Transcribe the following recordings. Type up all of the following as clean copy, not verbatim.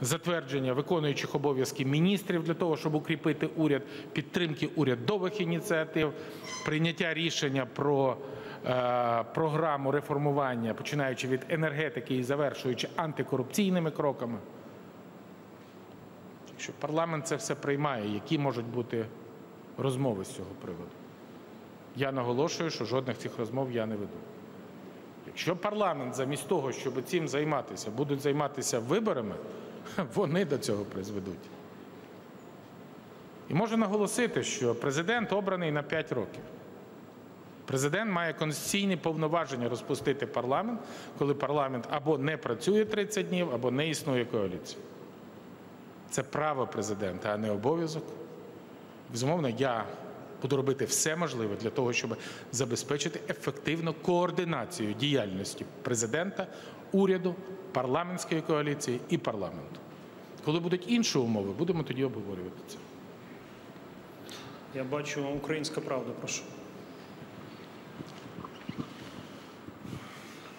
затвердження виконуючих обов'язки міністрів для того, щоб укріпити уряд, підтримки урядових ініціатив, прийняття рішення про програму реформування, починаючи від енергетики і завершуючи антикорупційними кроками. Якщо парламент це все приймає, які можуть бути розмови з цього приводу? Я наголошую, що жодних цих розмов я не веду. Якщо парламент замість того, щоб цим займатися, будуть займатися виборами, вони до цього призведуть. І можу наголосити, що президент обраний на 5 років. Президент має конституційні повноваження розпустити парламент, коли парламент або не працює 30 днів, або не існує коаліція. Це право президента, а не обов'язок. Безумовно, я буду робити все можливе для того, щоб забезпечити ефективну координацію діяльності президента, уряду, парламентської коаліції і парламенту. Коли будуть інші умови, будемо тоді обговорювати це. Я бачу «Українська правда», прошу.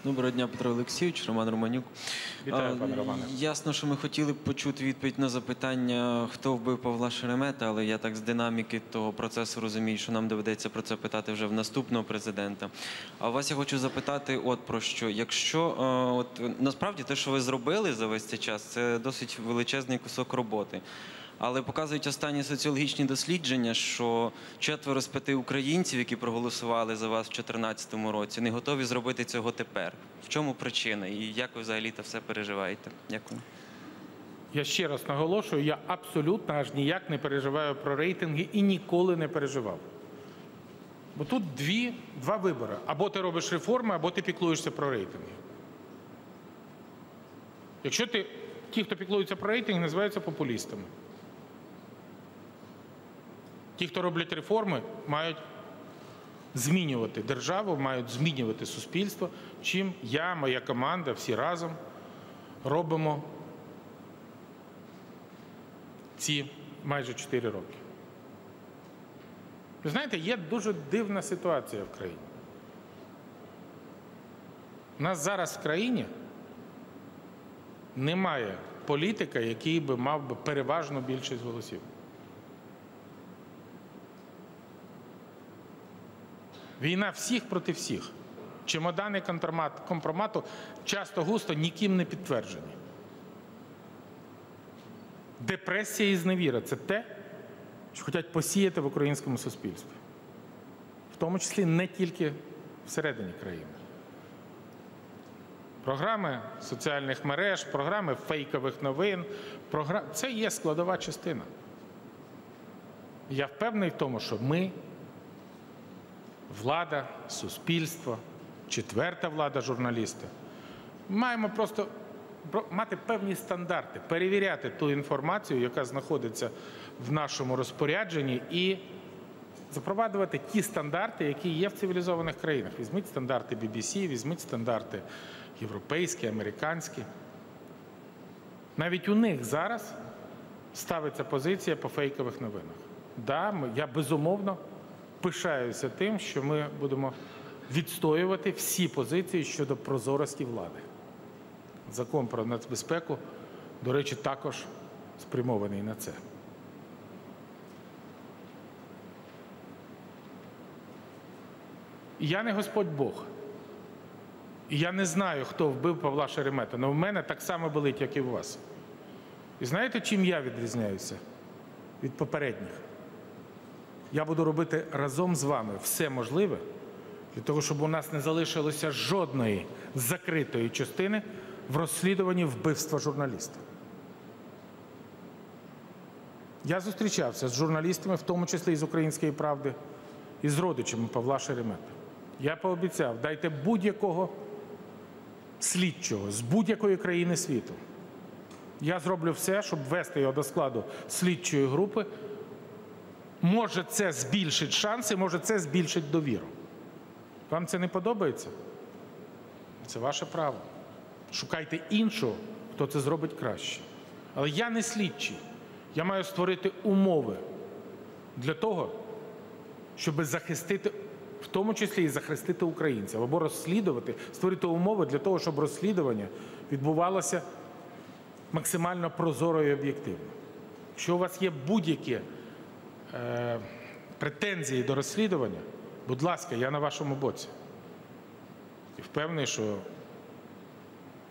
Доброго дня, Петро Олексійович, Роман Романюк. Вітаю, пане Романе. Ясно, що ми хотіли б почути відповідь на запитання, хто вбив Павла Шеремета, але я так з динаміки того процесу розумію, що нам доведеться про це питати вже в наступного президента. А вас я хочу запитати от про що. Якщо, насправді те, що ви зробили за весь цей час, це досить величезний кусок роботи. Але показують останні соціологічні дослідження, що 4 з 5 українців, які проголосували за вас в 2014 році, не готові зробити цього тепер. В чому причина і як ви взагалі це все переживаєте? Дякую. Я ще раз наголошую, я абсолютно аж ніяк не переживаю про рейтинги і ніколи не переживав. Бо тут два вибори. Або ти робиш реформи, або ти піклуєшся про рейтинги. Якщо ті, хто піклується про рейтинги, називаються популістами. Ті, хто роблять реформи, мають змінювати державу, мають змінювати суспільство, чим я, моя команда, всі разом робимо ці майже 4 роки. Ви знаєте, є дуже дивна ситуація в країні. У нас зараз в країні немає політика, який би мав би переважну більшість голосів. Війна всіх проти всіх. Чемодани компромату часто густо ніким не підтверджені. Депресія і зневіра – це те, що хочуть посіяти в українському суспільстві. В тому числі не тільки всередині країни. Програми соціальних мереж, програми фейкових новин – це є складова частина. Я впевнений в тому, що ми, влада, суспільство, 4-та влада, журналісти, маємо просто мати певні стандарти, перевіряти ту інформацію, яка знаходиться в нашому розпорядженні, і запроваджувати ті стандарти, які є в цивілізованих країнах. Візьміть стандарти BBC, візьміть стандарти європейські, американські. Навіть у них зараз ставиться позиція по фейкових новинах. Да, я безумовно пишаюся тим, що ми будемо відстоювати всі позиції щодо прозорості влади. Закон про нацбезпеку, до речі, також спрямований на це. І я не Господь Бог. І я не знаю, хто вбив Павла Шеремета, але в мене так само болить, як і у вас. І знаєте, чим я відрізняюся від попередніх? Я буду робити разом з вами все можливе для того, щоб у нас не залишилося жодної закритої частини в розслідуванні вбивства журналіста. Я зустрічався з журналістами, в тому числі і з «Української правди», і з родичами Павла Шеремета. Я пообіцяв, дайте будь-якого слідчого з будь-якої країни світу. Я зроблю все, щоб ввести його до складу слідчої групи. Може, це збільшить шанси, може, це збільшить довіру. Вам це не подобається? Це ваше право. Шукайте іншого, хто це зробить краще. Але я не слідчий. Я маю створити умови для того, щоб захистити, в тому числі і захистити українців, або розслідувати, створити умови для того, щоб розслідування відбувалося максимально прозоро і об'єктивно. Якщо у вас є будь-які претензії до розслідування, будь ласка, я на вашому боці. І впевнений, що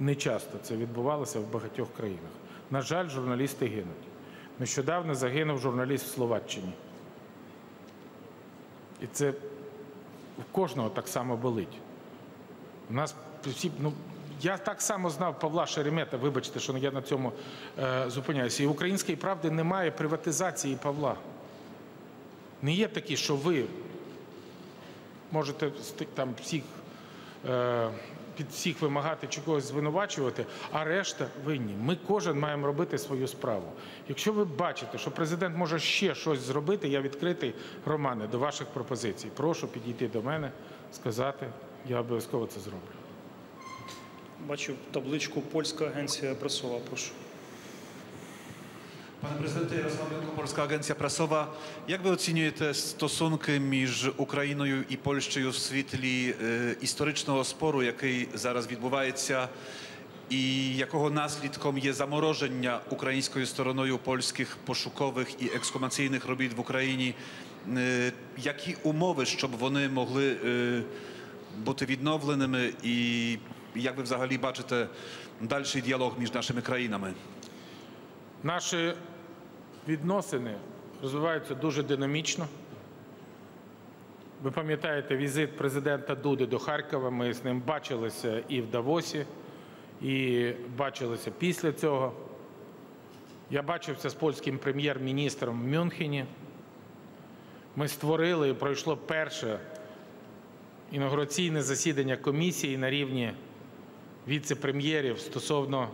не часто це відбувалося в багатьох країнах. На жаль, журналісти гинуть. Нещодавно загинув журналіст в Словаччині. І це у кожного так само болить. У нас всі, я так само знав Павла Шеремета, вибачте, що я на цьому зупиняюся. І в «Української правди» немає приватизації Павла. Не є такі, що ви можете там під всіх вимагати чи когось звинувачувати, а решта винні. Ми кожен маємо робити свою справу. Якщо ви бачите, що президент може ще щось зробити, я відкритий, Романе, до ваших пропозицій. Прошу підійти до мене, сказати, я обов'язково це зроблю. Бачу табличку «Польська агенція пресова». Прошу. Panie prezydencie, Jarosław Janko, Polska Agencja Prasowa. Jak wy oceniujecie stosunki między Ukrainą i Polską w світлі історичного спору, який зараз відбувається, і якого наслідком є замороження українською стороною польських пошукових і ексхумаційних робіт в Україні? Які умови, щоб вони могли бути відновленими, і як ви взагалі бачите дальший діалог між нашими країнами? Наші відносини розвиваються дуже динамічно. Ви пам'ятаєте візит президента Дуди до Харкова, ми з ним бачилися і в Давосі, і бачилися після цього. Я бачився з польським прем'єр-міністром в Мюнхені. Ми створили і пройшло перше інаугураційне засідання комісії на рівні віце-прем'єрів стосовно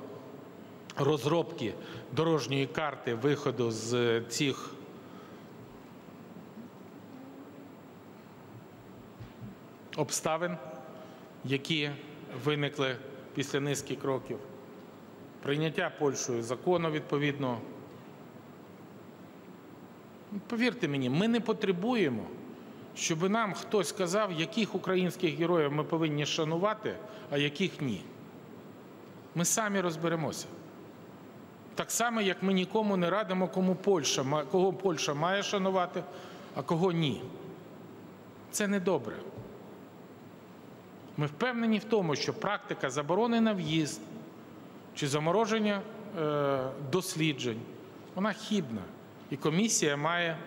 розробки дорожньої карти виходу з цих обставин, які виникли після низки кроків, прийняття Польщею закону відповідного. Повірте мені, ми не потребуємо, щоб нам хтось сказав, яких українських героїв ми повинні шанувати, а яких ні. Ми самі розберемося. Так само, як ми нікому не радимо, кого Польща має шанувати, а кого ні. Це недобре. Ми впевнені в тому, що практика заборони на в'їзд чи замороження досліджень, вона хибна. І комісія має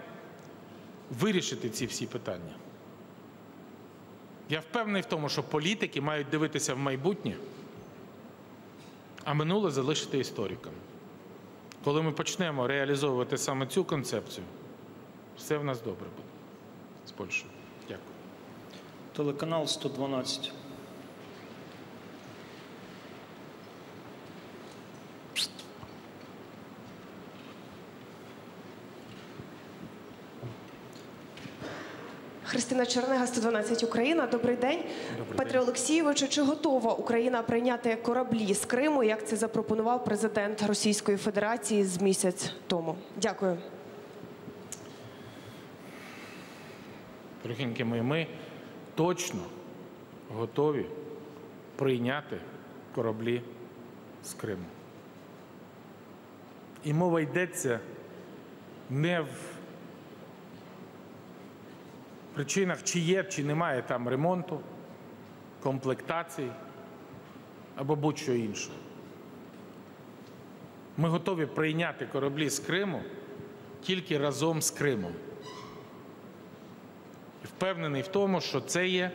вирішити ці всі питання. Я впевнений в тому, що політики мають дивитися в майбутнє, а минуле залишити історикам. Коли ми почнемо реалізовувати саме цю концепцію, все в нас добре буде з Польщею. Дякую. Телеканал 112. Христина Чернега, 112 Україна. Добрий день. Петре Олексійовичу, чи готова Україна прийняти кораблі з Криму, як це запропонував президент Російської Федерації з місяць тому? Дякую. Дорогенькі мої, ми точно готові прийняти кораблі з Криму. І мова йдеться не в причинах, чи є, чи немає там ремонту, комплектацій або будь-що інше. Ми готові прийняти кораблі з Криму тільки разом з Кримом. І впевнений в тому, що це є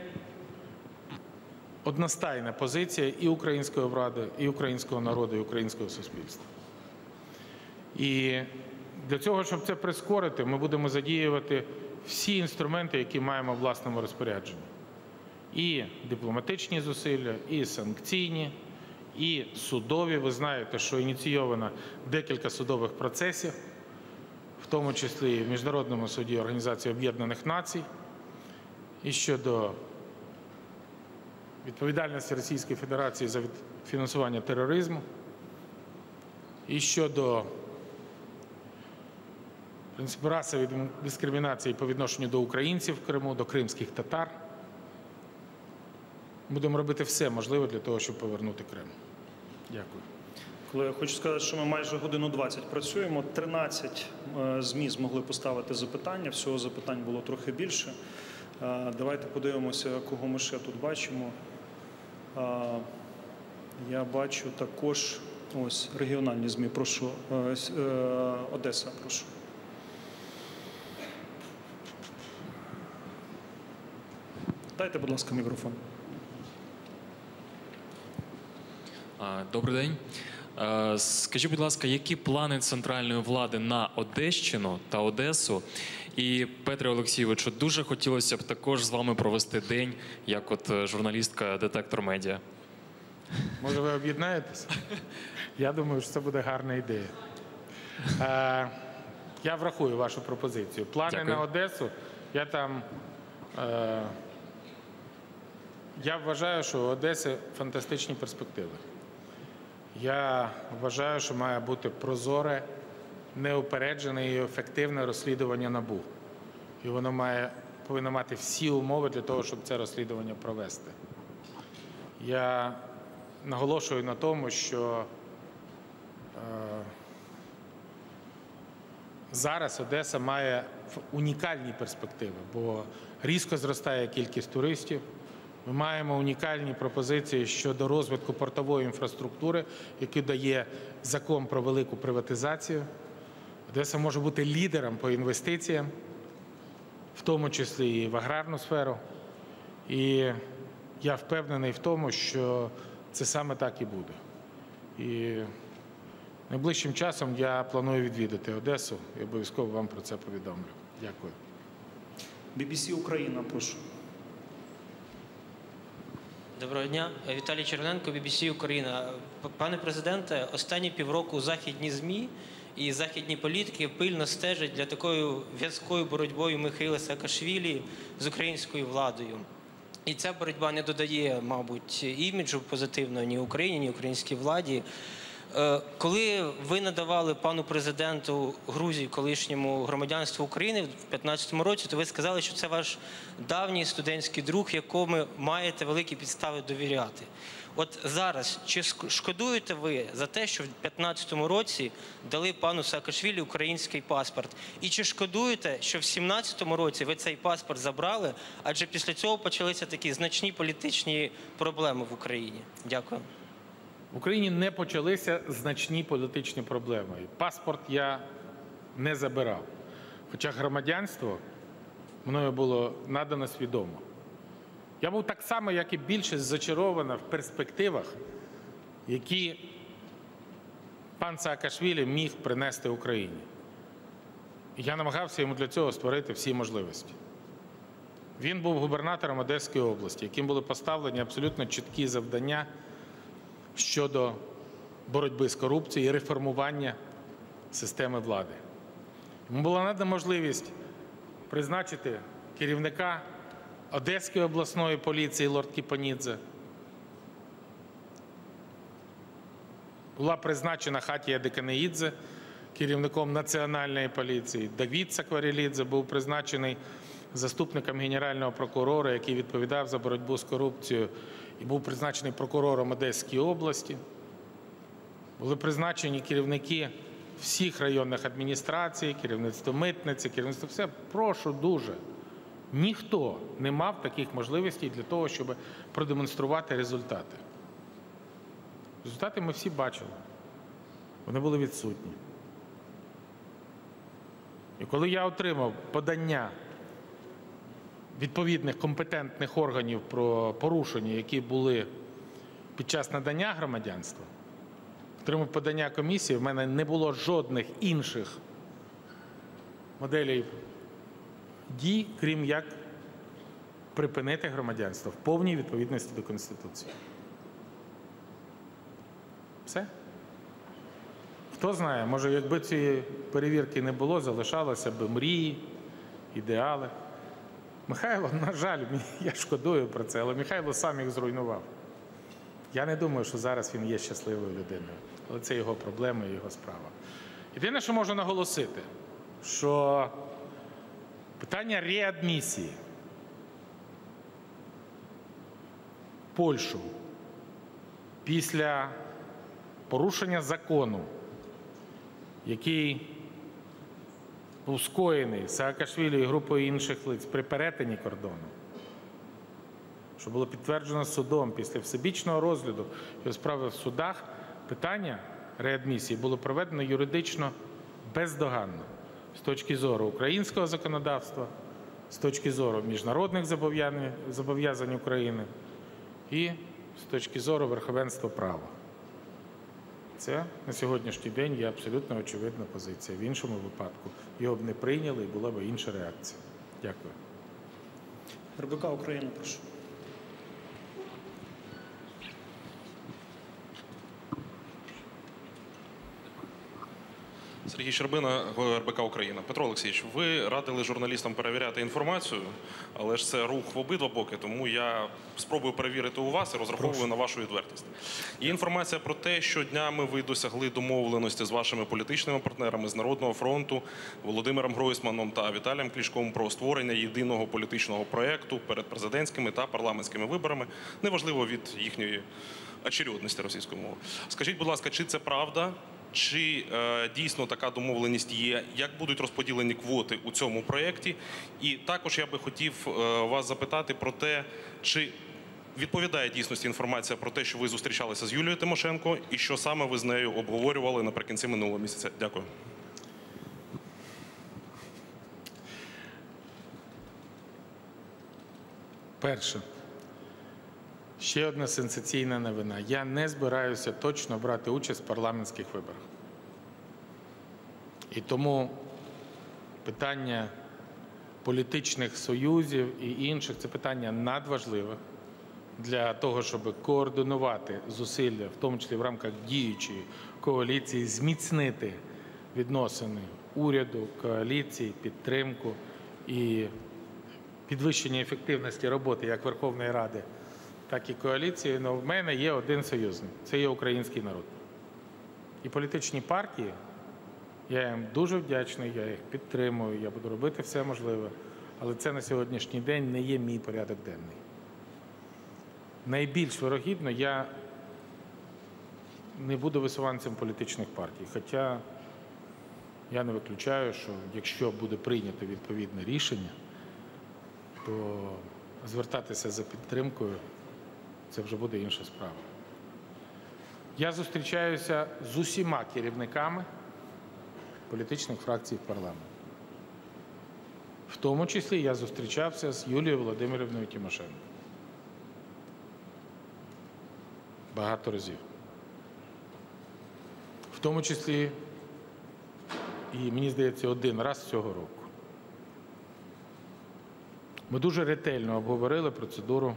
одностайна позиція і української влади, і українського народу, і українського суспільства. І для цього, щоб це прискорити, ми будемо задіювати всі інструменти, які маємо в власному розпорядженні. І дипломатичні зусилля, і санкційні, і судові. Ви знаєте, що ініційовано декілька судових процесів, в тому числі і в Міжнародному суді Організації Об'єднаних Націй, і щодо відповідальності Російської Федерації за фінансування тероризму, і щодо принципу расової дискримінації по відношенню до українців в Криму, до кримських татар. Будемо робити все можливе для того, щоб повернути Крим. Дякую. Коли я хочу сказати, що ми майже годину 20 працюємо, 13 ЗМІ змогли поставити запитання, всього запитань було трохи більше. Давайте подивимося, кого ми ще тут бачимо. Я бачу також ось регіональні ЗМІ. Прошу, Одеса, прошу. Дайте, будь ласка, мікрофон. Добрий день. Скажіть, будь ласка, які плани центральної влади на Одещину та Одесу? І, Петре Олексійовичу, дуже хотілося б також з вами провести день, як от журналістка «Детектор Медіа». Може, ви об'єднаєтесь? Я думаю, що це буде гарна ідея. Я врахую вашу пропозицію. Плани Дякую. на Одесу, я вважаю, що у Одеси фантастичні перспективи. Я вважаю, що має бути прозоре, неупереджене і ефективне розслідування НАБУ. І воно повинно мати всі умови для того, щоб це розслідування провести. Я наголошую на тому, що зараз Одеса має унікальні перспективи, бо різко зростає кількість туристів. Ми маємо унікальні пропозиції щодо розвитку портової інфраструктури, яку дає закон про велику приватизацію. Одеса може бути лідером по інвестиціям, в тому числі і в аграрну сферу. І я впевнений в тому, що це саме так і буде. І найближчим часом я планую відвідати Одесу і обов'язково вам про це повідомлю. Дякую. BBC Україна, прошу. Доброго дня. Віталій Черненко, BBC Україна. Пане президенте, останні півроку західні ЗМІ і західні політики пильно стежать для такою в'язкою боротьбою Михайла Саакашвілі з українською владою. І ця боротьба не додає, мабуть, іміджу позитивного ні Україні, ні українській владі. Коли ви надавали пану президенту Грузії колишньому громадянству України в 2015 році, то ви сказали, що це ваш давній студентський друг, якому маєте великі підстави довіряти. От зараз, чи шкодуєте ви за те, що в 2015 році дали пану Саакашвілі український паспорт? І чи шкодуєте, що в 2017 році ви цей паспорт забрали, адже після цього почалися такі значні політичні проблеми в Україні? Дякую. В Україні не почалися значні політичні проблеми. Паспорт я не забирав. Хоча громадянство мною було надано свідомо. Я був так само, як і більшість, зачарована в перспективах, які пан Саакашвілі міг принести Україні. І я намагався йому для цього створити всі можливості. Він був губернатором Одеської області, яким були поставлені абсолютно чіткі завдання щодо боротьби з корупцією і реформування системи влади. Йому була надана можливість призначити керівника Одеської обласної поліції лорд Кіпанідзе. Була призначена Хатія Деканеїдзе керівником Національної поліції. Давід Сакварелідзе був призначений заступником генерального прокурора, який відповідав за боротьбу з корупцією, і був призначений прокурором Одеської області. Були призначені керівники всіх районних адміністрацій, керівництво митниці, керівництво все. Прошу дуже. Ніхто не мав таких можливостей для того, щоб продемонструвати результати. Результати ми всі бачили. Вони були відсутні. І коли я отримав подання відповідних компетентних органів про порушення, які були під час надання громадянства, отримав подання комісії, в мене не було жодних інших моделей дій, крім як припинити громадянство в повній відповідності до Конституції. Все. Хто знає, може, якби цієї перевірки не було, залишалося б мрії, ідеали. Михайло, на жаль, я шкодую про це, але Михайло сам їх зруйнував. Я не думаю, що зараз він є щасливою людиною. Але це його проблема і його справа. Єдине, що можу наголосити, що питання реадмісії в Польщу після порушення закону, який був скоєний Саакашвілі і групою інших лиць при перетині кордону, що було підтверджено судом після всебічного розгляду його справи в судах, питання реадмісії було проведено юридично бездоганно з точки зору українського законодавства, з точки зору міжнародних зобов'язань України і з точки зору верховенства права. Це на сьогоднішній день є абсолютно очевидна позиція. В іншому випадку його б не прийняли і була б інша реакція. Дякую. РБК Україна, прошу. Сергій Щербина, РБК Україна. Петро Олексійович, ви радили журналістам перевіряти інформацію, але ж це рух в обидва боки, тому я спробую перевірити у вас і розраховую на вашу відвертість. Є інформація про те, що днями ви досягли домовленості з вашими політичними партнерами з Народного фронту, Володимиром Гройсманом та Віталієм Кличком про створення єдиного політичного проєкту перед президентськими та парламентськими виборами, неважливо від їхньої очередності російської мови. Скажіть, будь ласка, чи це правда? Чи дійсно така домовленість є? Як будуть розподілені квоти у цьому проєкті? І також я би хотів вас запитати про те, чи відповідає дійсності інформація про те, що ви зустрічалися з Юлією Тимошенко і що саме ви з нею обговорювали наприкінці минулого місяця? Дякую. Перше. Ще одна сенсаційна новина. Я не збираюся точно брати участь в парламентських виборах. І тому питання політичних союзів і інших – це питання надважливе для того, щоб координувати зусилля, в тому числі в рамках діючої коаліції, зміцнити відносини уряду, коаліції, підтримку і підвищення ефективності роботи як Верховної Ради, так і коаліції. Але в мене є один союзник – це є український народ. І політичні партії, я їм дуже вдячний, я їх підтримую, я буду робити все можливе, але це на сьогоднішній день не є мій порядок денний. Найбільш вирогідно, я не буду висуванцем політичних партій, хоча я не виключаю, що якщо буде прийнято відповідне рішення, то звертатися за підтримкою – це вже буде інша справа. Я зустрічаюся з усіма керівниками політичних фракцій в парламенті. В тому числі я зустрічався з Юлією Володимирівною Тимошенко. Багато разів. В тому числі, і мені здається, один раз цього року. Ми дуже ретельно обговорили процедуру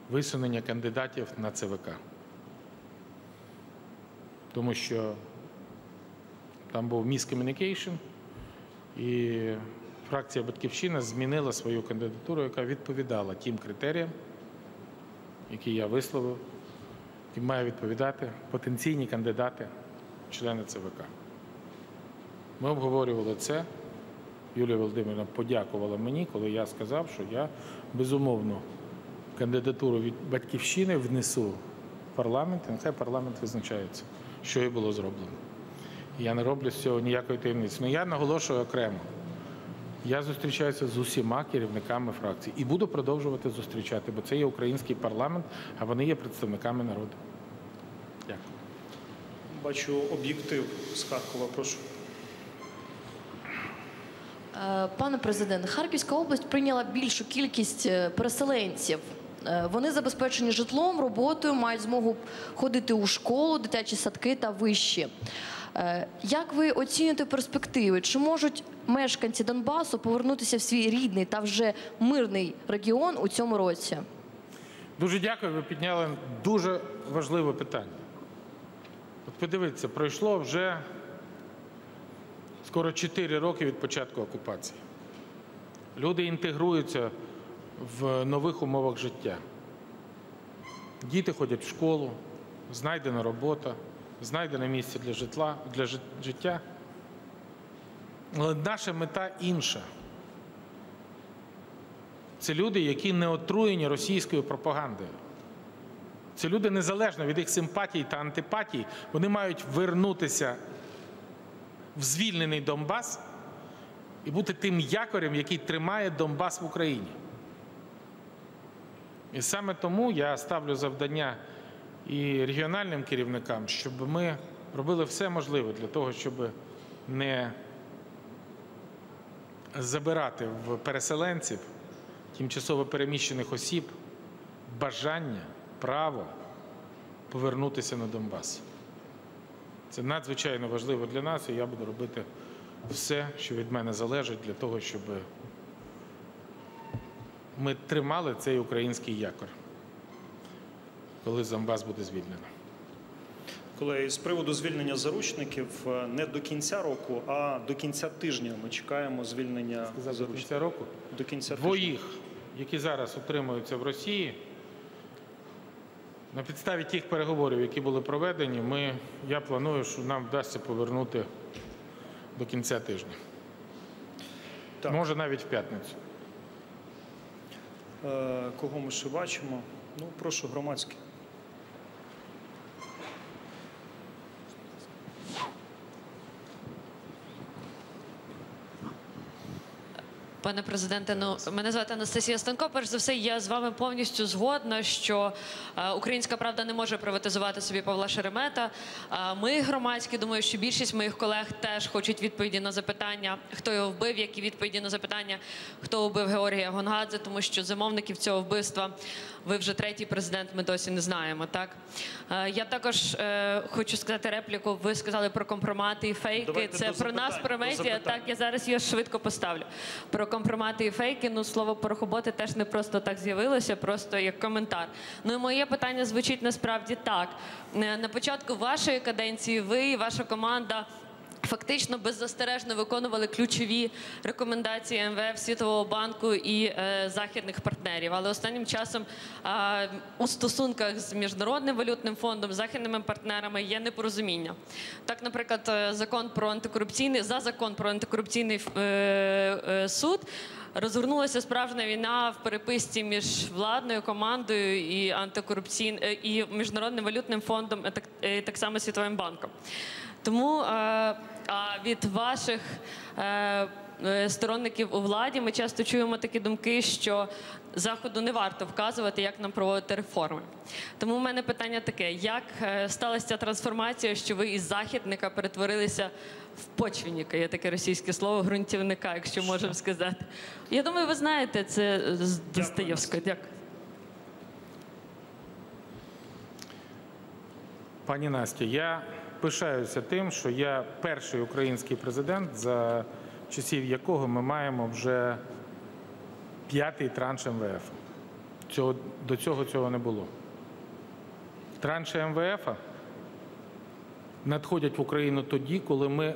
висунення кандидатів на ЦВК. Тому що там був miscommunication, і фракція «Батьківщина» змінила свою кандидатуру, яка відповідала тим критеріям, які я висловив, і має відповідати потенційні кандидати в члени ЦВК. Ми обговорювали це. Юлія Володимирівна подякувала мені, коли я сказав, що я, безумовно, кандидатуру від «Батьківщини» внесу в парламент, і нехай парламент визначається, що і було зроблено. Я не роблю з цього ніякої таємниці. Але я наголошую окремо. Я зустрічаюся з усіма керівниками фракцій і буду продовжувати зустрічати, бо це є український парламент, а вони є представниками народу. Дякую. Бачу об'єктив з Харкова, прошу. Пане президент, Харківська область прийняла більшу кількість переселенців. Вони забезпечені житлом, роботою, мають змогу ходити у школу, дитячі садки та виші. Як ви оцінюєте перспективи? Чи можуть мешканці Донбасу повернутися в свій рідний та вже мирний регіон у цьому році? Дуже дякую, ви підняли дуже важливе питання. От подивіться, пройшло вже скоро 4 роки від початку окупації. Люди інтегруються в нових умовах життя. Діти ходять в школу, знайдена робота, знайдене місце для життя. Але наша мета інша. Це люди, які не отруєні російською пропагандою. Ці люди, незалежно від їх симпатій та антипатій, вони мають вернутися в звільнений Донбас і бути тим якорем, який тримає Донбас в Україні. І саме тому я ставлю завдання і регіональним керівникам, щоб ми робили все можливе для того, щоб не забирати в переселенців, тимчасово переміщених осіб бажання, право повернутися на Донбас. Це надзвичайно важливо для нас, і я буду робити все, що від мене залежить, для того, щоб ми тримали цей український якор, коли Донбас буде звільнено. Колеги, з приводу звільнення заручників, не до кінця року, а до кінця тижня ми чекаємо звільнення До заручників. кінця року До кінця тижня. двоїх, які зараз утримуються в Росії, на підставі тих переговорів, які були проведені, я планую, що нам вдасться повернути до кінця тижня. Так. Може, навіть в п'ятницю. Кого ми ще бачимо? Ну, прошу, громадське. Пане президенте, мене звати Анастасія Станко. Перш за все, я з вами повністю згодна, що Українська правда не може приватизувати собі Павла Шеремета. Ми, громадські, думаю, що більшість моїх колег теж хочуть відповіді на запитання, хто його вбив, які відповіді на запитання, хто вбив Георгія Гонгадзе, тому що замовників цього вбивства, ви вже третій президент, ми досі не знаємо, так? Я також хочу сказати репліку, ви сказали про компромати і фейки. Давайте це про нас, про медіа, так, я зараз його швидко поставлю. Про компромати і фейки, слово порохоботи теж не просто так з'явилося, просто як коментар. І моє питання звучить насправді так. На початку вашої каденції ви і ваша команда фактично беззастережно виконували ключові рекомендації МВФ, Світового банку і західних партнерів. Але останнім часом у стосунках з Міжнародним валютним фондом, західними партнерами є непорозуміння. Так, наприклад, за закон про антикорупційний суд розгорнулася справжня війна в переписці між владною командою і Міжнародним валютним фондом, так само Світовим банком. Тому від ваших сторонників у владі ми часто чуємо такі думки, що Заходу не варто вказувати, як нам проводити реформи. Тому в мене питання таке, як сталася ця трансформація, що ви із західника перетворилися в почвенника, є таке російське слово, ґрунтівника, якщо можемо сказати. Я думаю, ви знаєте, це з Достоєвського. Дякую. Пані Настя, я пишаюся тим, що я перший український президент, за часів якого ми маємо вже 5-й транш МВФ. До цього цього не було. Транші МВФ надходять в Україну тоді, коли ми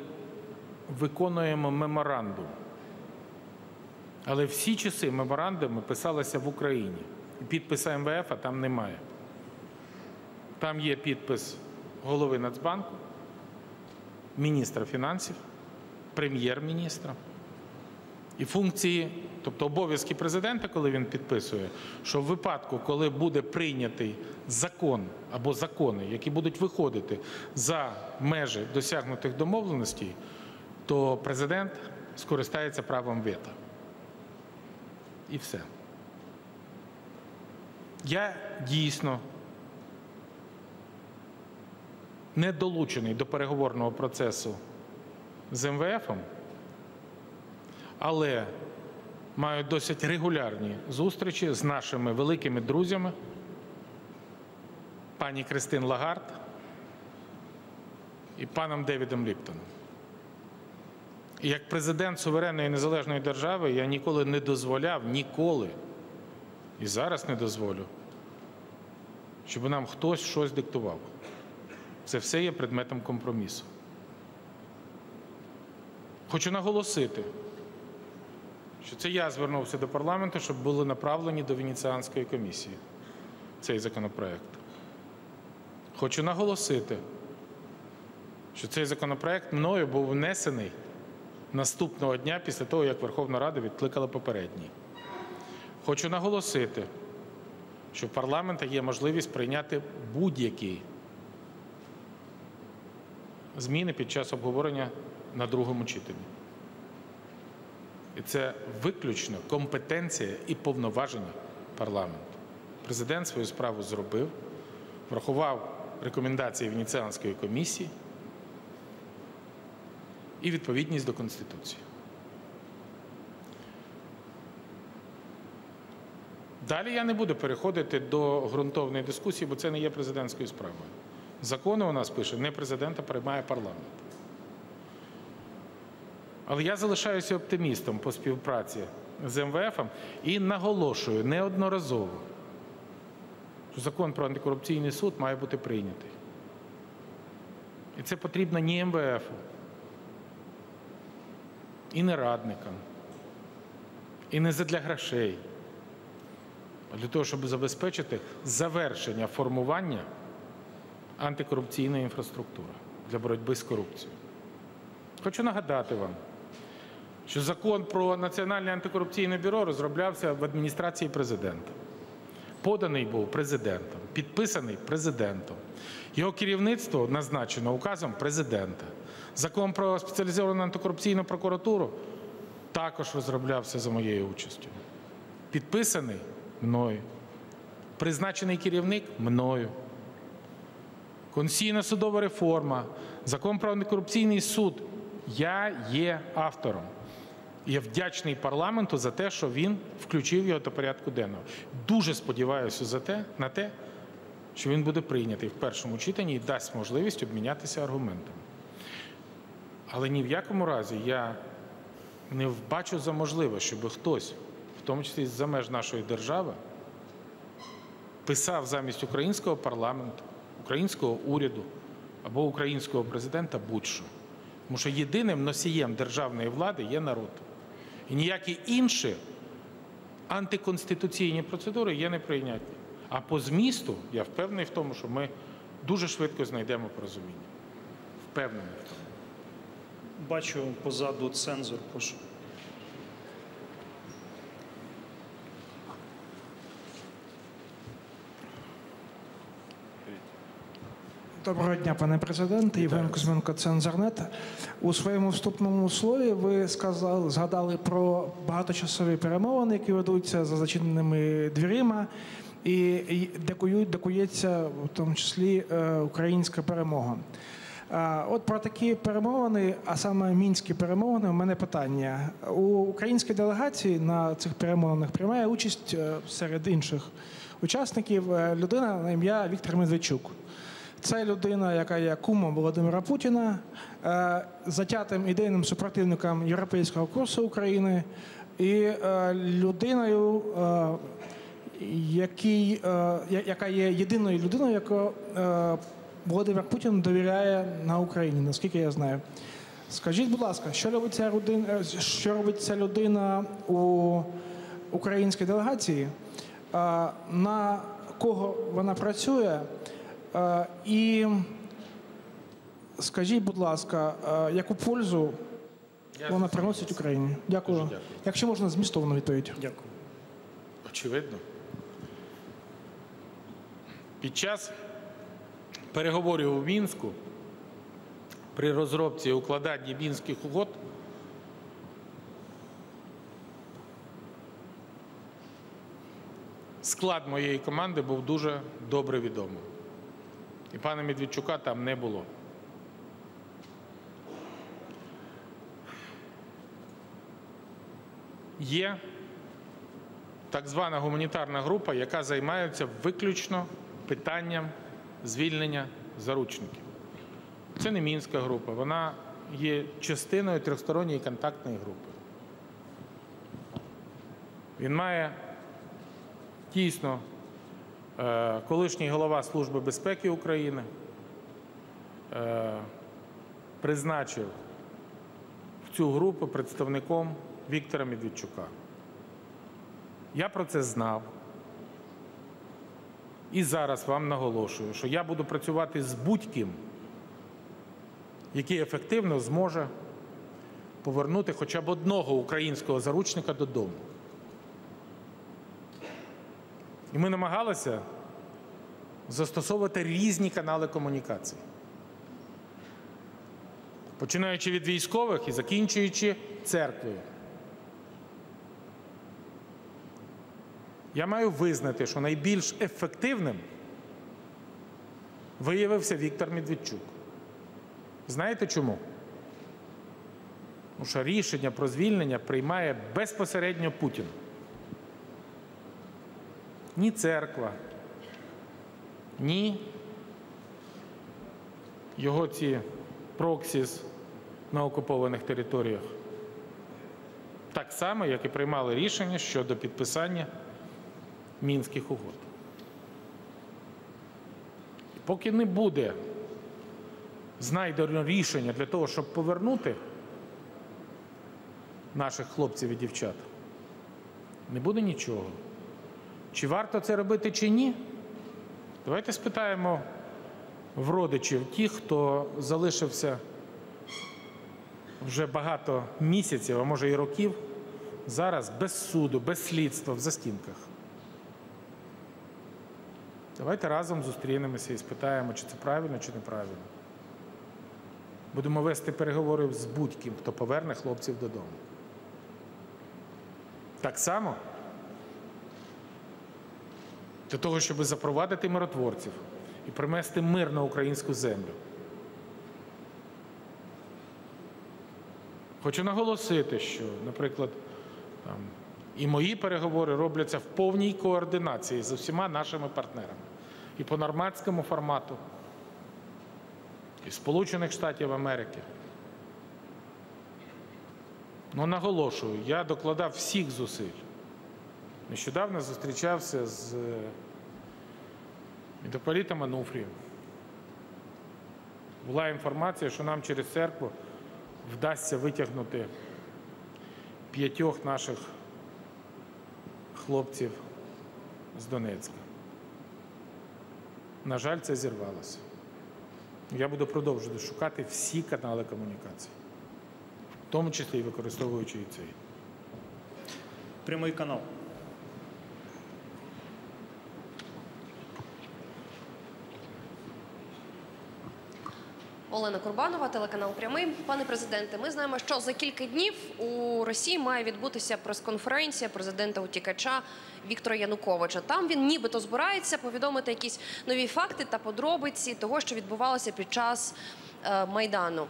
виконуємо меморандум. Але всі часи меморандуми писалися в Україні. І підписа МВФ там немає. Там є підпис голови Нацбанку, міністра фінансів, прем'єр-міністра. І функції, тобто обов'язки президента, коли він підписує, що в випадку, коли буде прийнятий закон або закони, які будуть виходити за межі досягнутих домовленостей, то президент скористається правом вето. І все. Я дійсно не долучений до переговорного процесу з МВФом, але маю досить регулярні зустрічі з нашими великими друзями, пані Кристин Лагард і паном Девідом Ліптоном. І як президент суверенної незалежної держави я ніколи не дозволяв, і зараз не дозволю, щоб нам хтось щось диктував. Це все є предметом компромісу. Хочу наголосити, що це я звернувся до парламенту, щоб були направлені до Венеціанської комісії цей законопроект. Хочу наголосити, що цей законопроект мною був внесений наступного дня після того, як Верховна Рада відкликала попередній. Хочу наголосити, що в парламенту є можливість прийняти будь-які зміни під час обговорення на другому читанні. І це виключно компетенція і повноваження парламенту. Президент свою справу зробив, врахував рекомендації Венеціанської комісії і відповідність до Конституції. Далі я не буду переходити до ґрунтовної дискусії, бо це не є президентською справою. Закони у нас пише, не президент, а приймає парламент. Але я залишаюся оптимістом по співпраці з МВФом і наголошую неодноразово, що закон про антикорупційний суд має бути прийнятий. І це потрібно не МВФу, і не радникам, і не задля грошей, а для того, щоб забезпечити завершення формування антикорупційної інфраструктури для боротьби з корупцією. Хочу нагадати вам, що закон про Національне антикорупційне бюро розроблявся в адміністрації президента. Поданий був президентом, підписаний президентом. Його керівництво назначено указом президента. Закон про спеціалізовану антикорупційну прокуратуру також розроблявся за моєю участю. Підписаний мною. Призначений керівник мною. Конституційна судова реформа, закон про антикорупційний суд. Я є автором. Я вдячний парламенту за те, що він включив його до порядку денного. Дуже сподіваюся на те, що він буде прийнятий в першому читанні і дасть можливість обмінятися аргументами. Але ні в якому разі я не бачу за можливе, щоб хтось, в тому числі з-за меж нашої держави, писав замість українського парламенту, українського уряду або українського президента будь-що. Тому що єдиним носієм державної влади є народ. І ніякі інші антиконституційні процедури є неприйнятні. А по змісту я впевнений в тому, що ми дуже швидко знайдемо порозуміння. Впевнений в тому. Бачу позаду цензор, прошу. Доброго дня, пане президенте. Євген Кузьменко, Цензорнет. У своєму вступному слові ви згадали про багаточасові перемовини, які ведуться за зачиненими дверима, і декується в тому числі українська перемога. От про такі перемовини, а саме мінські перемовини, у мене питання. У українській делегації на цих перемовинах приймає участь серед інших учасників людина на ім'я Віктор Медведчук. Це людина, яка є кумом Володимира Путіна, затятим ідейним супротивником європейського курсу України і людиною, яка є єдиною людиною, яку Володимир Путін довіряє на Україні, наскільки я знаю. Скажіть, будь ласка, що робить ця людина у українській делегації, на кого вона працює, і скажіть, будь ласка, яку пользу вона приносить Україні? Дякую. Якщо можна, змістовну відповідь. Дякую. Очевидно. Під час переговорів у Мінську при розробці і укладанні Мінських угод склад моєї команди був дуже добре відомий. І пана Медведчука там не було. Є так звана гуманітарна група, яка займається виключно питанням звільнення заручників. Це не Мінська група, вона є частиною тристоронньої контактної групи. Він має дійсно колишній голова Служби безпеки України призначив в цю групу представником Віктора Медведчука. Я про це знав. І зараз вам наголошую, що я буду працювати з будь-ким, який ефективно зможе повернути хоча б одного українського заручника додому. І ми намагалися застосовувати різні канали комунікації. Починаючи від військових і закінчуючи церквою. Я маю визнати, що найбільш ефективним виявився Віктор Медведчук. Знаєте чому? Тому що рішення про звільнення приймає безпосередньо Путін. Ні церква, ні його ці проксіс на окупованих територіях. Так само, як і приймали рішення щодо підписання Мінських угод. І поки не буде знайдено рішення для того, щоб повернути наших хлопців і дівчат, не буде нічого. Чи варто це робити, чи ні? Давайте спитаємо в родичів тих, хто залишився вже багато місяців, а може і років, зараз без суду, без слідства, в застінках. Давайте разом зустрінемося і спитаємо, чи це правильно, чи неправильно. Будемо вести переговори з будь-ким, хто поверне хлопців додому. Так само для того, щоб запровадити миротворців і принести мир на українську землю. Хочу наголосити, що, наприклад, і мої переговори робляться в повній координації з усіма нашими партнерами. І по нормандському формату, і Сполучених Штатів Америки. Ну, наголошую, я докладав всіх зусиль. Нещодавно зустрічався з митрополитом Ануфрієм. Була інформація, що нам через церкву вдасться витягнути 5 наших хлопців з Донецька. На жаль, це зірвалося. Я буду продовжувати шукати всі канали комунікації, в тому числі і використовуючи і цей. Прямий канал. Олена Курбанова, телеканал «Прямий». Пане президенте, ми знаємо, що за кілька днів у Росії має відбутися прес-конференція президента-утікача Віктора Януковича. Там він нібито збирається повідомити якісь нові факти та подробиці того, що відбувалося під час Майдану.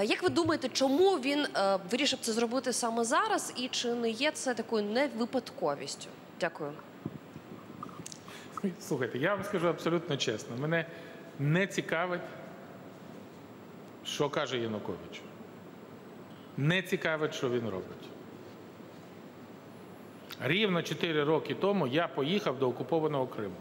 Як ви думаєте, чому він вирішив це зробити саме зараз і чи не є це такою невипадковістю? Дякую. Слухайте, я вам скажу абсолютно чесно. Мене не цікавить, що каже Янукович. Не цікавить, що він робить. Рівно 4 роки тому я поїхав до окупованого Криму.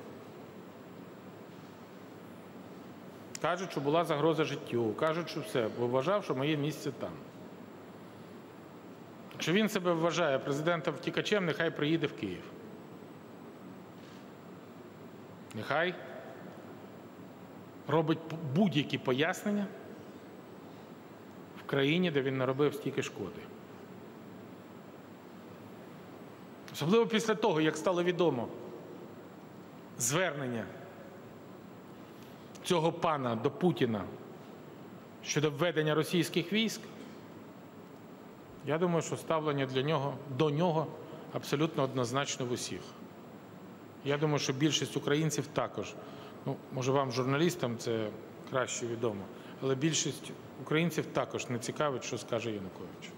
Кажуть, що була загроза життю, кажуть, що все, бо вважав, що моє місце там. Якщо він себе вважає президентом-втікачем, нехай приїде в Київ. Нехай робить будь-які пояснення в країні, де він наробив стільки шкоди. Особливо після того, як стало відомо звернення цього пана до Путіна щодо введення російських військ, я думаю, що ставлення до нього абсолютно однозначно в усіх. Я думаю, що більшість українців також, ну, може вам, журналістам, це краще відомо, але більшість українців також не цікавить, що скаже Янукович.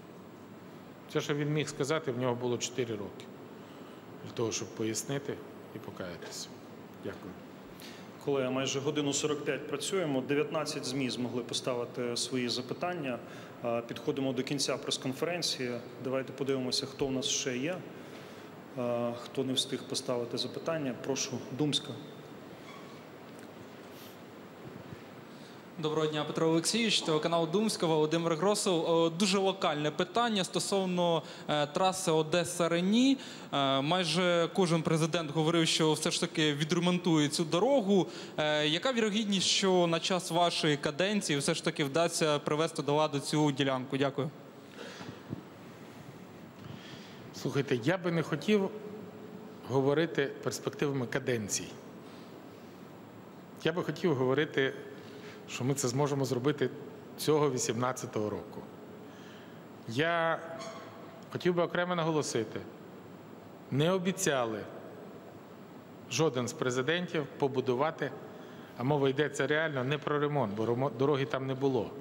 Це, що він міг сказати, в нього було 4 роки для того, щоб пояснити і покаятися. Дякую. Колеги, майже годину 45 працюємо. 19 ЗМІ змогли поставити свої запитання. Підходимо до кінця прес-конференції. Давайте подивимося, хто в нас ще є. Хто не встиг поставити запитання. Прошу, Думська. Доброго дня, Петро Олексійович, телеканал Думська, Володимир Гросов. Дуже локальне питання стосовно траси Одеса-Рені. Майже кожен президент говорив, що все ж таки відремонтує цю дорогу. Яка вірогідність, що на час вашої каденції все ж таки вдасться привести до ладу цю ділянку? Дякую. Слухайте, я би не хотів говорити перспективами каденцій. Я би хотів говорити, що ми це зможемо зробити цього 18-го року. Я хотів би окремо наголосити, не обіцяли жоден з президентів побудувати, а мова йдеться реально не про ремонт, бо дороги там не було,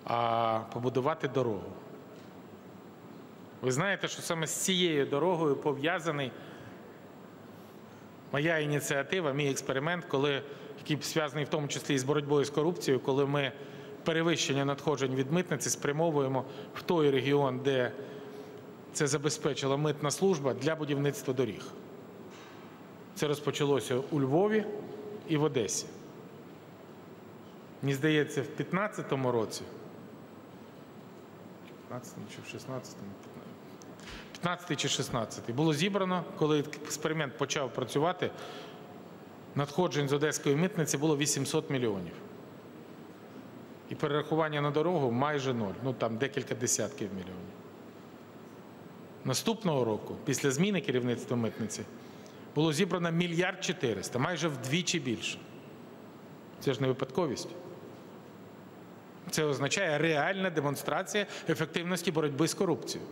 а побудувати дорогу. Ви знаєте, що саме з цією дорогою пов'язаний моя ініціатива, мій експеримент, який зв'язаний в тому числі і з боротьбою з корупцією, коли ми перевищення надходжень від митниці спрямовуємо в той регіон, де це забезпечила митна служба для будівництва доріг. Це розпочалося у Львові і в Одесі. Мені здається, в 2015 році, 15 чи в 16-му, 15 чи 16 було зібрано, коли експеримент почав працювати, надходжень з одеської митниці було 800 мільйонів. І перерахування на дорогу майже ноль, ну там декілька десятків мільйонів. Наступного року, після зміни керівництва митниці, було зібрано 1 мільярд 400, майже вдвічі більше. Це ж не випадковість. Це означає реальна демонстрація ефективності боротьби з корупцією.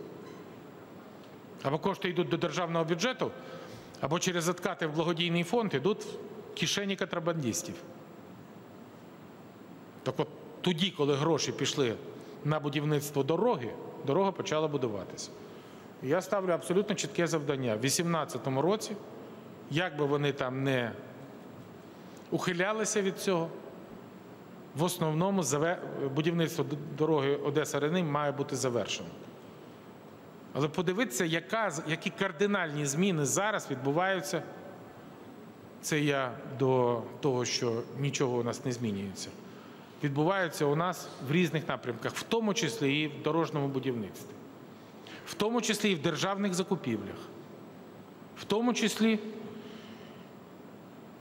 Або кошти йдуть до державного бюджету, або через откати в благодійний фонд йдуть в кишені контрабандистів. Так от тоді, коли гроші пішли на будівництво дороги, дорога почала будуватися. І я ставлю абсолютно чітке завдання. В 2018 році, як би вони там не ухилялися від цього, в основному будівництво дороги Одеса-Рени має бути завершено. Але подивіться, які кардинальні зміни зараз відбуваються. Це я до того, що нічого у нас не змінюється. Відбуваються у нас в різних напрямках, в тому числі і в дорожньому будівництві, в тому числі і в державних закупівлях, в тому числі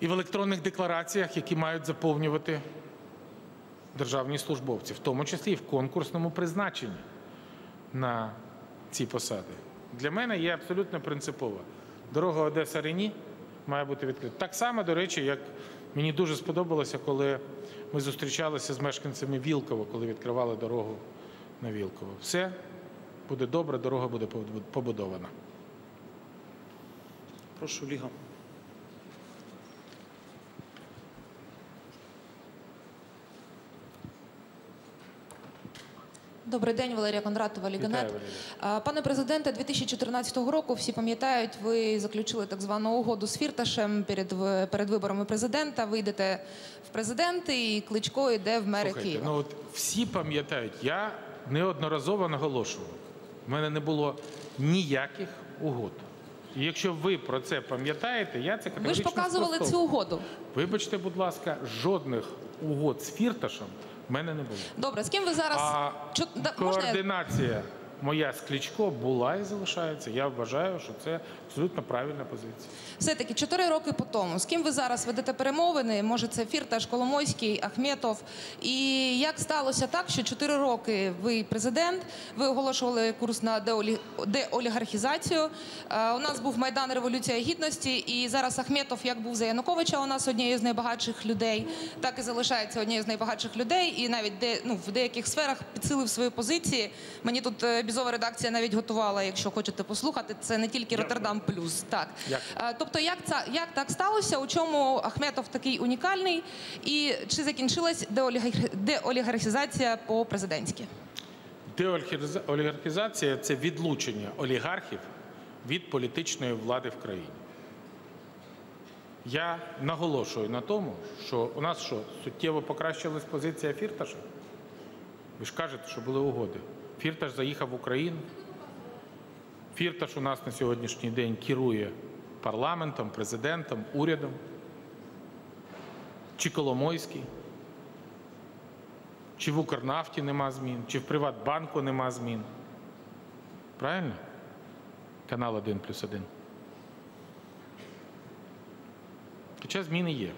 і в електронних деклараціях, які мають заповнювати державні службовці, в тому числі і в конкурсному призначенні на ці посади. Для мене є абсолютно принципово. Дорога Одеса-Рені має бути відкрита. Так само, до речі, як мені дуже сподобалося, коли ми зустрічалися з мешканцями Вілкова, коли відкривали дорогу на Вілково. Все буде добре, дорога буде побудована. Прошу, Ліга. Добрий день, Валерія Кондратова, Ліга.нет. Пане президенте, 2014 року, всі пам'ятають, ви заключили так звану угоду з Фірташем перед виборами президента. Ви йдете в президенти, і Кличко йде в мери Києва. Ну, от всі пам'ятають, я неодноразово наголошував, в мене не було ніяких угод. І якщо ви про це пам'ятаєте, я це категорично Ви ж показували цю угоду. Вибачте, будь ласка, жодних угод з Фірташем в мене не було. Добре, з ким ви зараз... Координація моя з Кличко була і залишається. Я вважаю, що це абсолютно правильна позиція. Все-таки 4 роки по тому. З ким ви зараз ведете перемовини? Може, це Фірташ, Коломойський, Ахметов. І як сталося так, що 4 роки ви президент, ви оголошували курс на деолігархізацію. У нас був Майдан, Революція Гідності, і зараз Ахметов, як був за Януковича, у нас однією з найбагатших людей, так і залишається однією з найбагатших людей, і навіть в деяких сферах підсилив свої позиції. Мені тут бізова редакція навіть готувала, якщо хочете послухати, це не тільки Роттердам плюс. Так. Тобто, як так сталося, у чому Ахметов такий унікальний, і чи закінчилась деолігархізація по-президентськи? Деолігархізація – це відлучення олігархів від політичної влади в країні. Я наголошую на тому, що у нас суттєво покращилась позиція Фірташа? Ви ж кажете, що були угоди. Фірташ заїхав в Україну. Фірташ у нас на сьогоднішній день керує парламентом, президентом, урядом. Чи Коломойський, чи в Укрнафті нема змін, чи в Приватбанку нема змін. Правильно? Канал 1+1. Хоча зміни є.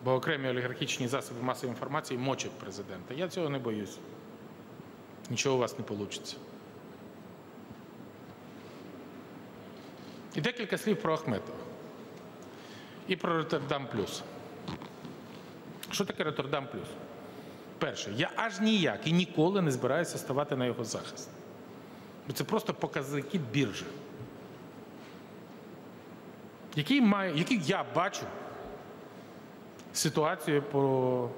Бо окремі олігархічні засоби масової інформації мочать президента. Я цього не боюсь. Нічого у вас не вийде. І декілька слів про Ахметова. І про Роттердам плюс. Що таке Роттердам плюс? Перше, я аж ніяк і ніколи не збираюся ставати на його захист. Бо це просто показники біржі. Який я бачу ситуацію по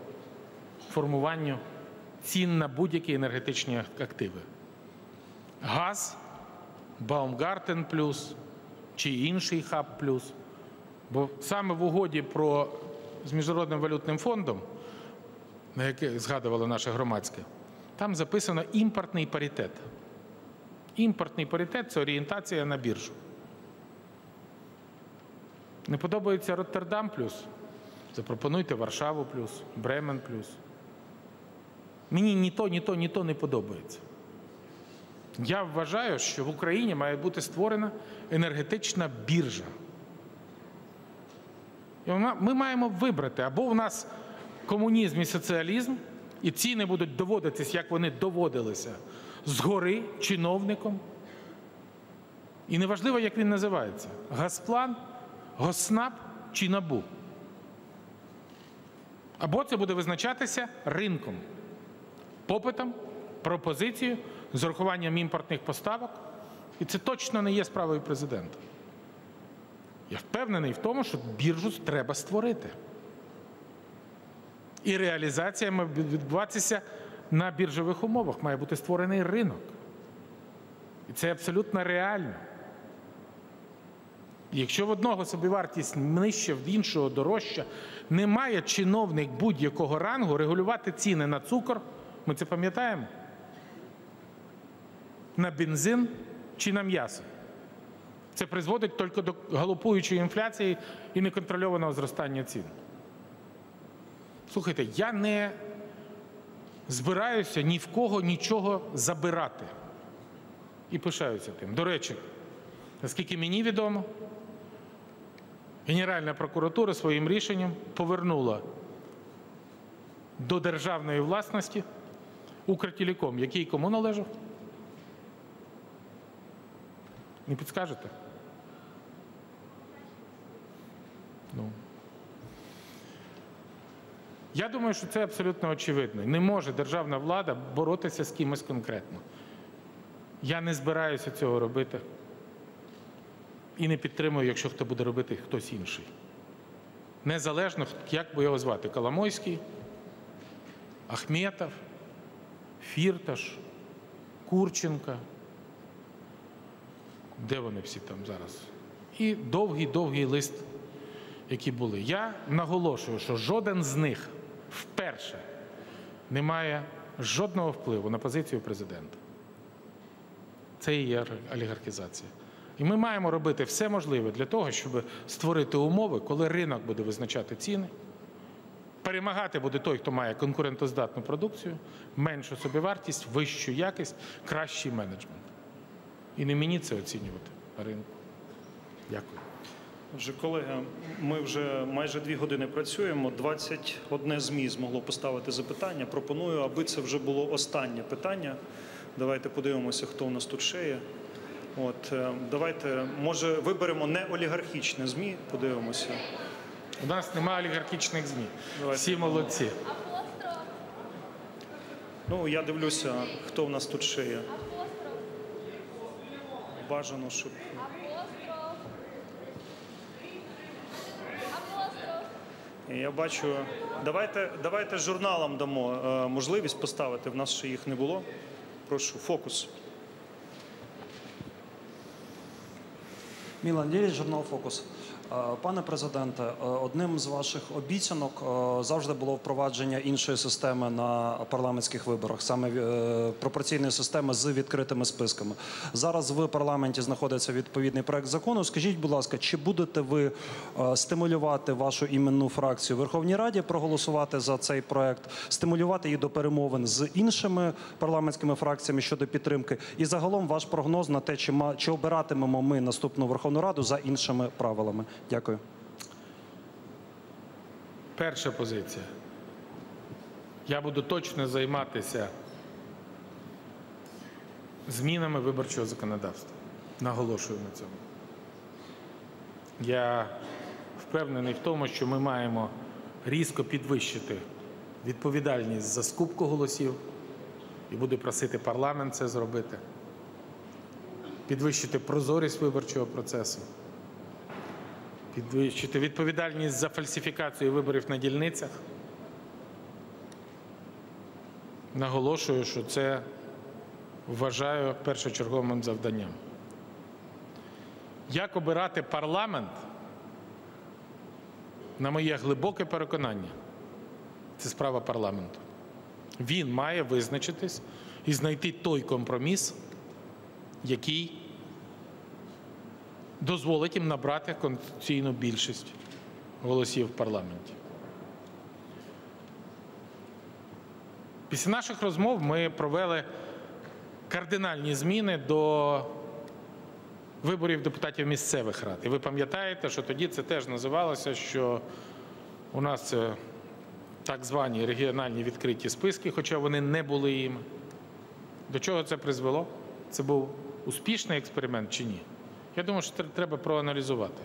формуванню цін на будь-які енергетичні активи. Газ, Baumgarten плюс чи інший хаб плюс. Бо саме в угоді з Міжнародним валютним фондом, на яке згадувало наше громадське, там записано імпортний паритет. Імпортний паритет – це орієнтація на біржу. Не подобається Роттердам плюс? Запропонуйте Варшаву плюс, Бремен плюс. Мені ні то не подобається. Я вважаю, що в Україні має бути створена енергетична біржа. І ми маємо вибрати, або у нас комунізм і соціалізм, і ціни будуть доводитись, як вони доводилися, згори чиновником. І неважливо, як він називається – Газплан, Госнаб чи НАБУ. Або це буде визначатися ринком, попитом, пропозицією, з урахуванням імпортних поставок. І це точно не є справою президента. Я впевнений в тому, що біржу треба створити. І реалізація має відбуватися на біржових умовах. Має бути створений ринок. І це абсолютно реально. І якщо в одного собівартість нижча, в іншого дорожча, не має чиновник будь-якого рангу регулювати ціни на цукор, ми це пам'ятаємо, на бензин чи на м'ясо. Це призводить тільки до галопуючої інфляції і неконтрольованого зростання цін. Слухайте, я не збираюся ні в кого нічого забирати. І пишаюся тим. До речі, наскільки мені відомо, Генеральна прокуратура своїм рішенням повернула до державної власності Укртелеком, який кому належав? Не підскажете? Я думаю, що це абсолютно очевидно. Не може державна влада боротися з кимось конкретно. Я не збираюся цього робити. І не підтримую, якщо хто буде робити хтось інший. Незалежно, як би його звати. Коломойський, Ахметов, Фірташ, Курченко. Де вони всі там зараз? І довгий лист, які були. Я наголошую, що жоден з них вперше не має жодного впливу на позицію президента. Це і є олігархізація. І ми маємо робити все можливе для того, щоб створити умови, коли ринок буде визначати ціни, перемагати буде той, хто має конкурентоздатну продукцію, меншу собівартість, вищу якість, кращий менеджмент. І не мені це оцінювати, а ринку. Дякую. Отже, колеги, ми вже майже 2 години працюємо. 21 ЗМІ змогло поставити запитання. Пропоную, аби це вже було останнє питання. Давайте подивимося, хто у нас тут ще є. Давайте, може, виберемо не олігархічне ЗМІ, подивимося. У нас немає олігархічних ЗМІ. Всі молодці. Я дивлюся, хто у нас тут ще є. Бажано, щоб... Я бачу... Давайте журналам дамо можливість поставити. В нас ще їх не було. Прошу, фокус. Мілан Лєліч, журнал «Фокус». Пане президенте, одним з ваших обіцянок завжди було впровадження іншої системи на парламентських виборах, саме пропорційної системи з відкритими списками. Зараз в парламенті знаходиться відповідний проект закону. Скажіть, будь ласка, чи будете ви стимулювати вашу іменну фракцію в Верховній Раді, проголосувати за цей проект, стимулювати її до перемовин з іншими парламентськими фракціями щодо підтримки? І загалом ваш прогноз на те, чи обиратимемо ми наступну Верховну Раду за іншими правилами? Дякую. Перша позиція. Я буду точно займатися змінами виборчого законодавства. Наголошую на цьому. Я впевнений в тому, що ми маємо різко підвищити відповідальність за скупку голосів і буду просити парламент це зробити, підвищити прозорість виборчого процесу, підвищити відповідальність за фальсифікацію виборів на дільницях. Наголошую, що це вважаю першочерговим завданням. Як обирати парламент, на моє глибоке переконання, це справа парламенту. Він має визначитись і знайти той компроміс, який дозволить їм набрати конституційну більшість голосів в парламенті. Після наших розмов ми провели кардинальні зміни до виборів депутатів місцевих рад. І ви пам'ятаєте, що тоді це теж називалося, що у нас це так звані регіональні відкриті списки, хоча вони не були їм. До чого це призвело? Це був успішний експеримент чи ні? Я думаю, що це треба проаналізувати.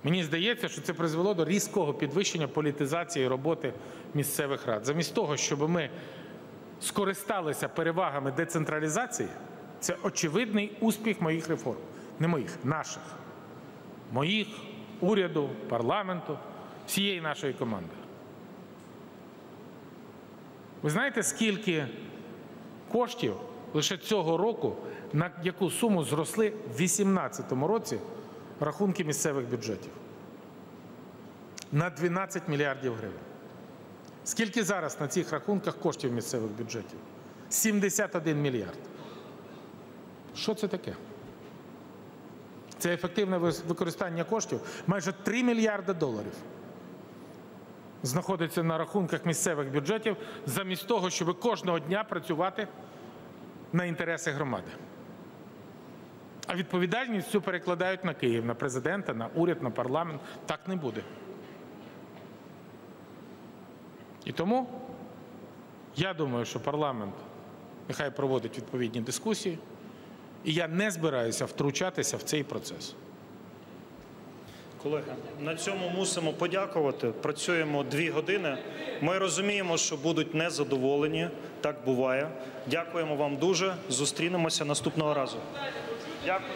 Мені здається, що це призвело до різкого підвищення політизації роботи місцевих рад. Замість того, щоб ми скористалися перевагами децентралізації, це очевидний успіх моїх реформ. Не моїх, наших. Моїх, уряду, парламенту, всієї нашої команди. Ви знаєте, скільки коштів лише цього року, на яку суму зросли в 2018 році рахунки місцевих бюджетів? На 12 мільярдів гривень. Скільки зараз на цих рахунках коштів місцевих бюджетів? 71 мільярд. Що це таке? Це ефективне використання коштів. Майже 3 мільярди доларів знаходиться на рахунках місцевих бюджетів замість того, щоб кожного дня працювати на інтереси громади. А відповідальність цю перекладають на Київ, на президента, на уряд, на парламент. Так не буде. І тому я думаю, що парламент нехай проводить відповідні дискусії, і я не збираюся втручатися в цей процес. Колеги, на цьому мусимо подякувати. Працюємо 2 години. Ми розуміємо, що будуть незадоволені. Так буває. Дякуємо вам дуже. Зустрінемося наступного разу. Дякую.